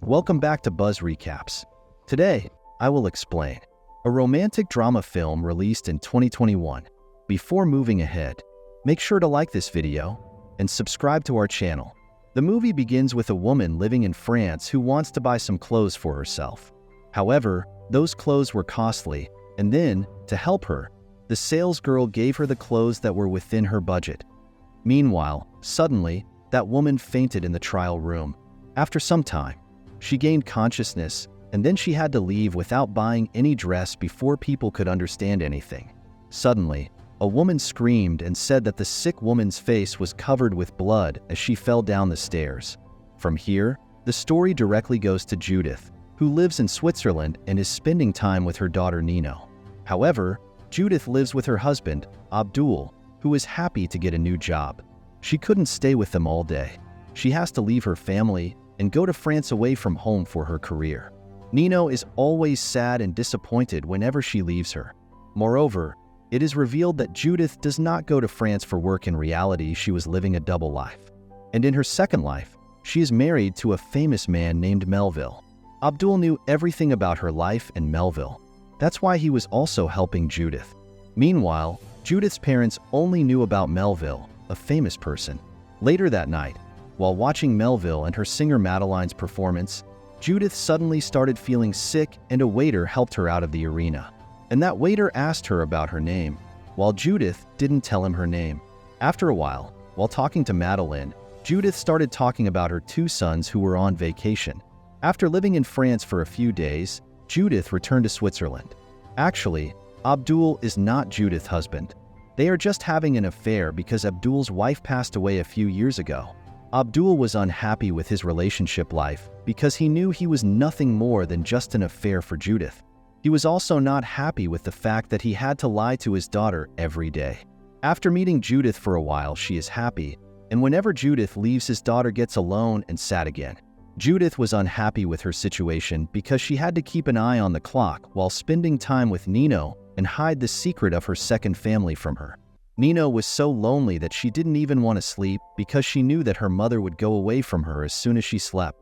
Welcome back to Buzz Recaps. Today, I will explain a romantic drama film released in 2021. Before moving ahead, make sure to like this video and subscribe to our channel. The movie begins with a woman living in France who wants to buy some clothes for herself. However, those clothes were costly, and then, to help her, the salesgirl gave her the clothes that were within her budget. Meanwhile, suddenly, that woman fainted in the trial room. After some time, she gained consciousness, and then she had to leave without buying any dress before people could understand anything. Suddenly, a woman screamed and said that the sick woman's face was covered with blood as she fell down the stairs. From here, the story directly goes to Judith, who lives in Switzerland and is spending time with her daughter Nino. However, Judith lives with her husband, Abdul, who is happy to get a new job. She couldn't stay with them all day. She has to leave her family and go to France away from home for her career. Nino is always sad and disappointed whenever she leaves her. Moreover, it is revealed that Judith does not go to France for work. In reality, she was living a double life. And in her second life, she is married to a famous man named Melville. Abdul knew everything about her life and Melville. That's why he was also helping Judith. Meanwhile, Judith's parents only knew about Melville, a famous person. Later that night, while watching Melville and her singer Madeleine's performance, Judith suddenly started feeling sick and a waiter helped her out of the arena. And that waiter asked her about her name, while Judith didn't tell him her name. After a while, while talking to Madeleine, Judith started talking about her two sons who were on vacation. After living in France for a few days, Judith returned to Switzerland. Actually, Abdul is not Judith's husband. They are just having an affair because Abdul's wife passed away a few years ago. Abdul was unhappy with his relationship life because he knew he was nothing more than just an affair for Judith. He was also not happy with the fact that he had to lie to his daughter every day. After meeting Judith for a while, she is happy, and whenever Judith leaves, his daughter gets alone and sad again. Judith was unhappy with her situation because she had to keep an eye on the clock while spending time with Nino and hide the secret of her second family from her. Nino was so lonely that she didn't even want to sleep because she knew that her mother would go away from her as soon as she slept.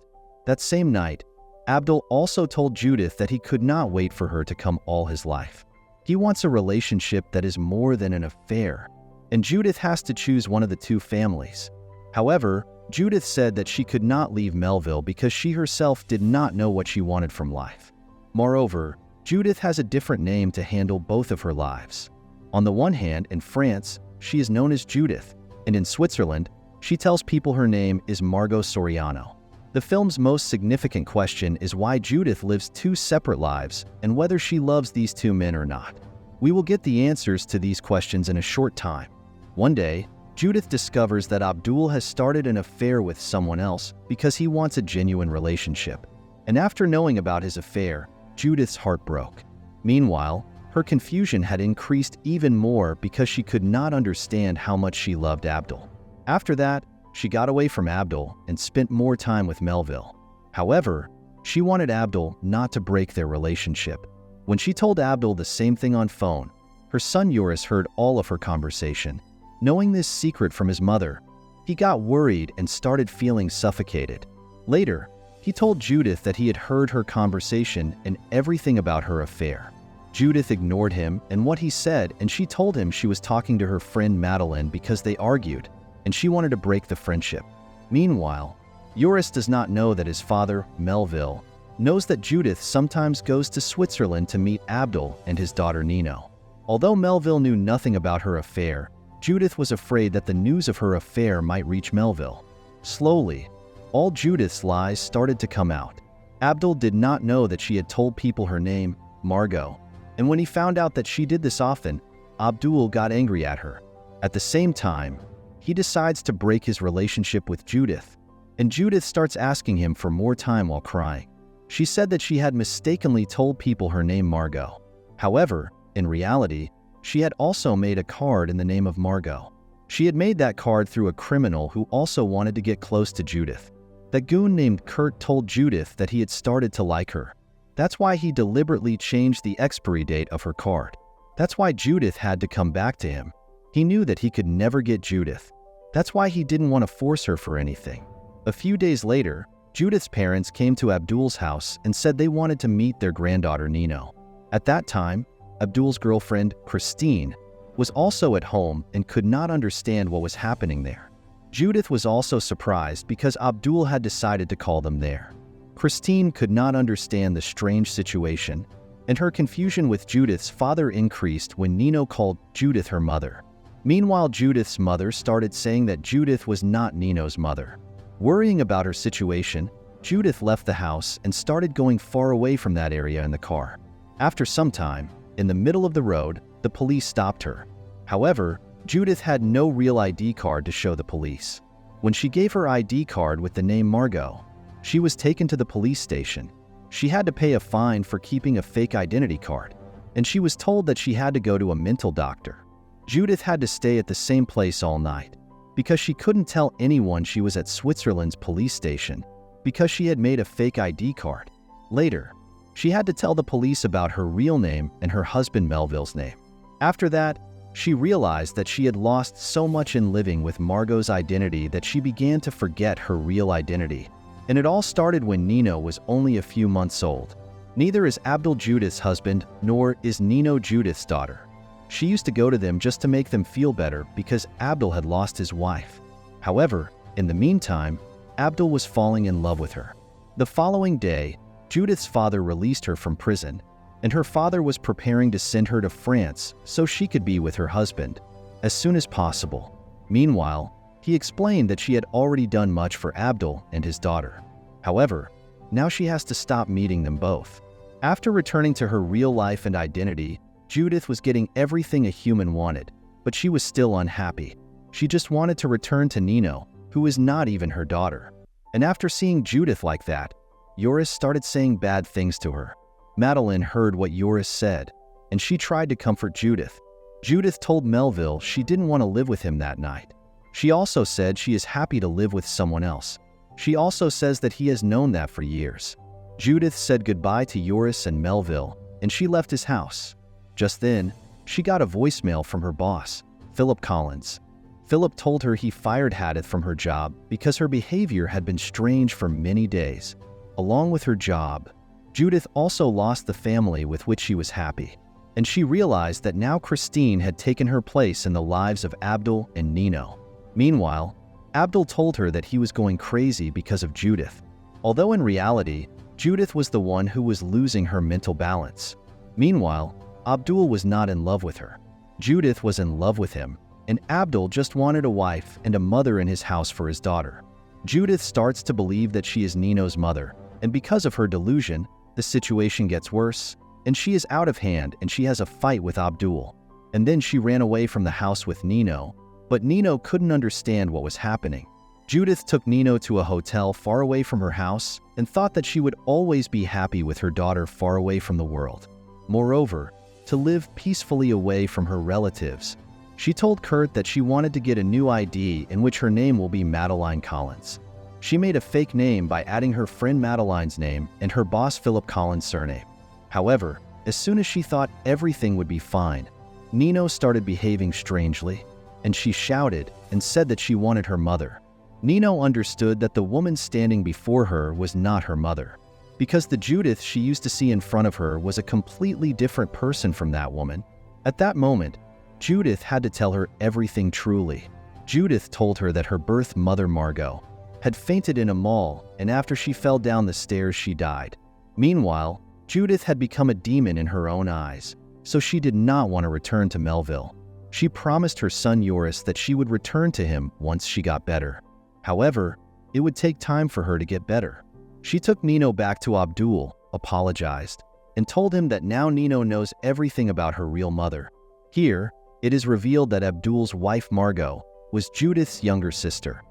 That same night, Abdul also told Judith that he could not wait for her to come all his life. He wants a relationship that is more than an affair, and Judith has to choose one of the two families. However, Judith said that she could not leave Melville because she herself did not know what she wanted from life. Moreover, Judith has a different name to handle both of her lives. On the one hand, in France, she is known as Judith, and in Switzerland, she tells people her name is Margot Soriano. The film's most significant question is why Judith lives two separate lives and whether she loves these two men or not. We will get the answers to these questions in a short time. One day, Judith discovers that Abdul has started an affair with someone else because he wants a genuine relationship. And after knowing about his affair, Judith's heart broke. Meanwhile, her confusion had increased even more because she could not understand how much she loved Abdul. After that, she got away from Abdul and spent more time with Melville. However, she wanted Abdul not to break their relationship. When she told Abdul the same thing on phone, her son Joris heard all of her conversation. Knowing this secret from his mother, he got worried and started feeling suffocated. Later, he told Judith that he had heard her conversation and everything about her affair. Judith ignored him and what he said, and she told him she was talking to her friend Madeleine because they argued, and she wanted to break the friendship. Meanwhile, Joris does not know that his father, Melville, knows that Judith sometimes goes to Switzerland to meet Abdul and his daughter Nino. Although Melville knew nothing about her affair, Judith was afraid that the news of her affair might reach Melville. Slowly, all Judith's lies started to come out. Abdul did not know that she had told people her name, Margot, and when he found out that she did this often, Abdul got angry at her. At the same time, he decides to break his relationship with Judith, and Judith starts asking him for more time while crying. She said that she had mistakenly told people her name Margot. However, in reality, she had also made a card in the name of Margot. She had made that card through a criminal who also wanted to get close to Judith. That goon named Kurt told Judith that he had started to like her. That's why he deliberately changed the expiry date of her card. That's why Judith had to come back to him. He knew that he could never get Judith. That's why he didn't want to force her for anything. A few days later, Judith's parents came to Abdul's house and said they wanted to meet their granddaughter Nino. At that time, Abdul's girlfriend, Christine, was also at home and could not understand what was happening there. Judith was also surprised because Abdul had decided to call them there. Christine could not understand the strange situation, and her confusion with Judith's father increased when Nino called Judith her mother. Meanwhile, Judith's mother started saying that Judith was not Nino's mother. Worrying about her situation, Judith left the house and started going far away from that area in the car. After some time, in the middle of the road, the police stopped her. However, Judith had no real ID card to show the police. When she gave her ID card with the name Margot, she was taken to the police station. She had to pay a fine for keeping a fake identity card, and she was told that she had to go to a mental doctor. Judith had to stay at the same place all night because she couldn't tell anyone she was at Switzerland's police station because she had made a fake ID card. Later, she had to tell the police about her real name and her husband Melville's name. After that, she realized that she had lost so much in living with Margot's identity that she began to forget her real identity. And it all started when Nino was only a few months old. Neither is Abdul Judith's husband, nor is Nino Judith's daughter. She used to go to them just to make them feel better because Abdul had lost his wife. However, in the meantime, Abdul was falling in love with her. The following day, Judith's father released her from prison, and her father was preparing to send her to France so she could be with her husband as soon as possible. Meanwhile, he explained that she had already done much for Abdul and his daughter. However, now she has to stop meeting them both. After returning to her real life and identity, Judith was getting everything a human wanted, but she was still unhappy. She just wanted to return to Nino, who is not even her daughter. And after seeing Judith like that, Joris started saying bad things to her. Madeleine heard what Joris said, and she tried to comfort Judith. Judith told Melville she didn't want to live with him that night. She also said she is happy to live with someone else. She also says that he has known that for years. Judith said goodbye to Joris and Melville, and she left his house. Just then, she got a voicemail from her boss, Philip Collins. Philip told her he fired Judith from her job because her behavior had been strange for many days. Along with her job, Judith also lost the family with which she was happy, and she realized that now Christine had taken her place in the lives of Abdul and Nino. Meanwhile, Abdul told her that he was going crazy because of Judith, although in reality, Judith was the one who was losing her mental balance. Meanwhile, Abdul was not in love with her. Judith was in love with him, and Abdul just wanted a wife and a mother in his house for his daughter. Judith starts to believe that she is Nino's mother, and because of her delusion, the situation gets worse, and she is out of hand and she has a fight with Abdul. And then she ran away from the house with Nino, but Nino couldn't understand what was happening. Judith took Nino to a hotel far away from her house and thought that she would always be happy with her daughter far away from the world. Moreover, to live peacefully away from her relatives. She told Kurt that she wanted to get a new ID in which her name will be Madeleine Collins. She made a fake name by adding her friend Madeleine's name and her boss Philip Collins' surname. However, as soon as she thought everything would be fine, Nino started behaving strangely, and she shouted and said that she wanted her mother. Nino understood that the woman standing before her was not her mother, because the Judith she used to see in front of her was a completely different person from that woman. At that moment, Judith had to tell her everything truly. Judith told her that her birth mother Margot had fainted in a mall, and after she fell down the stairs she died. Meanwhile, Judith had become a demon in her own eyes, so she did not want to return to Melville. She promised her son Joris that she would return to him once she got better. However, it would take time for her to get better. She took Nino back to Abdul, apologized, and told him that now Nino knows everything about her real mother. Here, it is revealed that Abdul's wife Margot was Judith's younger sister.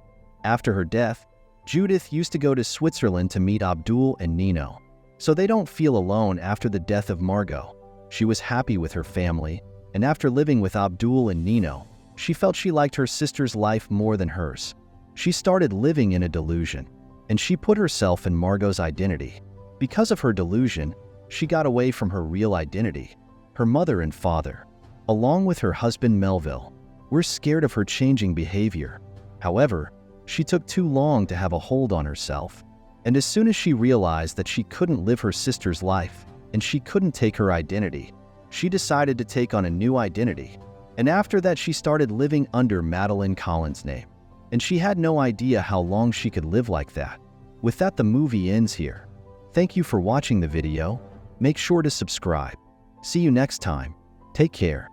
After her death, Judith used to go to Switzerland to meet Abdul and Nino, so they don't feel alone after the death of Margot. She was happy with her family, and after living with Abdul and Nino, she felt she liked her sister's life more than hers. She started living in a delusion, and she put herself in Margot's identity. Because of her delusion, she got away from her real identity. Her mother and father, along with her husband Melville, were scared of her changing behavior. However, she took too long to have a hold on herself. And as soon as she realized that she couldn't live her sister's life and she couldn't take her identity, she decided to take on a new identity. And after that, she started living under Madeleine Collins' name. And she had no idea how long she could live like that. With that, the movie ends here. Thank you for watching the video. Make sure to subscribe. See you next time. Take care.